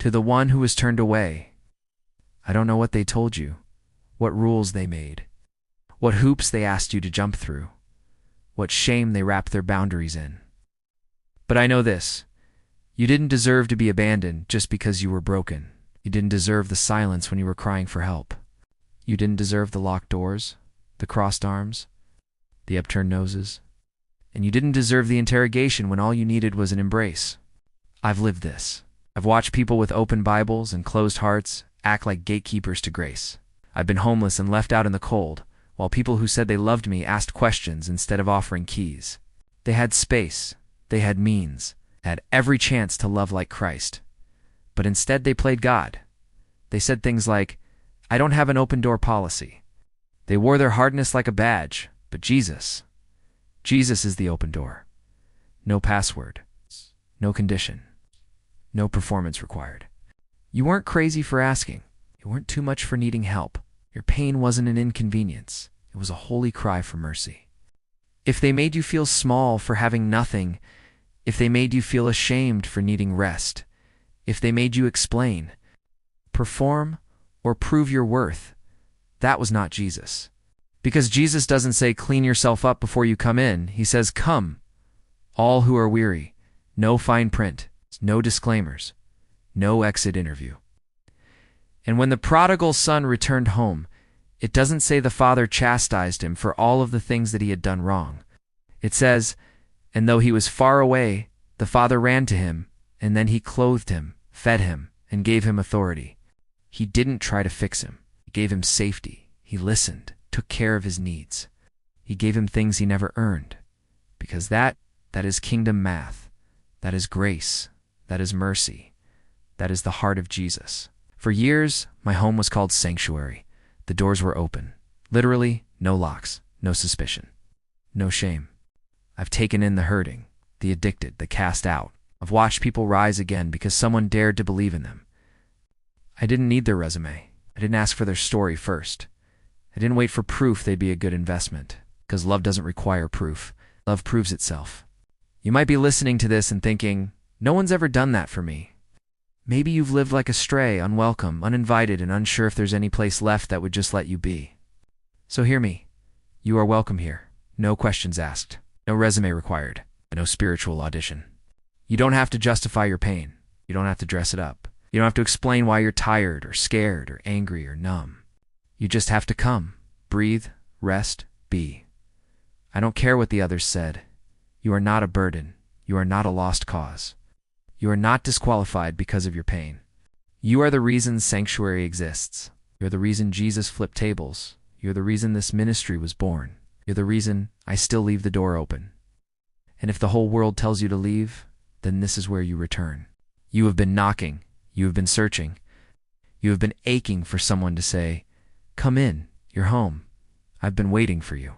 To the one who was turned away, I don't know what they told you, what rules they made, what hoops they asked you to jump through, what shame they wrapped their boundaries in. But I know this: you didn't deserve to be abandoned just because you were broken. You didn't deserve the silence when you were crying for help. You didn't deserve the locked doors, the crossed arms, the upturned noses. And you didn't deserve the interrogation when all you needed was an embrace. I've lived this. I've watched people with open Bibles and closed hearts act like gatekeepers to grace. I've been homeless and left out in the cold, while people who said they loved me asked questions instead of offering keys. They had space, they had means, had every chance to love like Christ. But instead they played God. They said things like, "I don't have an open-door policy." They wore their hardness like a badge, but Jesus is the open door. No password, no condition, no performance required. You weren't crazy for asking. You weren't too much for needing help. Your pain wasn't an inconvenience. It was a holy cry for mercy. If they made you feel small for having nothing, if they made you feel ashamed for needing rest, if they made you explain, perform, or prove your worth, that was not Jesus. Because Jesus doesn't say clean yourself up before you come in. He says, "Come, all who are weary." No fine print, no disclaimers, no exit interview. And when the prodigal son returned home, it doesn't say the father chastised him for all of the things that he had done wrong. It says, "And though he was far away, the father ran to him, and then he clothed him, fed him, and gave him authority." He didn't try to fix him. He gave him safety. He listened, took care of his needs. He gave him things he never earned. Because that is kingdom math. That is grace. That is mercy. That is the heart of Jesus. For years, my home was called Sanctuary. The doors were open. Literally, no locks, no suspicion, no shame. I've taken in the hurting, the addicted, the cast out. I've watched people rise again because someone dared to believe in them. I didn't need their resume. I didn't ask for their story first. I didn't wait for proof they'd be a good investment, because love doesn't require proof. Love proves itself. You might be listening to this and thinking, no one's ever done that for me. Maybe you've lived like a stray, unwelcome, uninvited, and unsure if there's any place left that would just let you be. So hear me. You are welcome here. No questions asked. No resume required. No spiritual audition. You don't have to justify your pain. You don't have to dress it up. You don't have to explain why you're tired or scared or angry or numb. You just have to come, breathe, rest, be. I don't care what the others said. You are not a burden. You are not a lost cause. You are not disqualified because of your pain. You are the reason Sanctuary exists. You're the reason Jesus flipped tables. You're the reason this ministry was born. You're the reason I still leave the door open. And if the whole world tells you to leave, then this is where you return. You have been knocking. You have been searching. You have been aching for someone to say, "Come in, you're home. I've been waiting for you."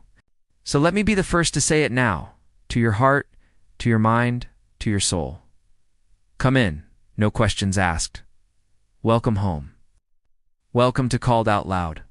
So let me be the first to say it now, to your heart, to your mind, to your soul. Come in, no questions asked. Welcome home. Welcome to Called Out Loud.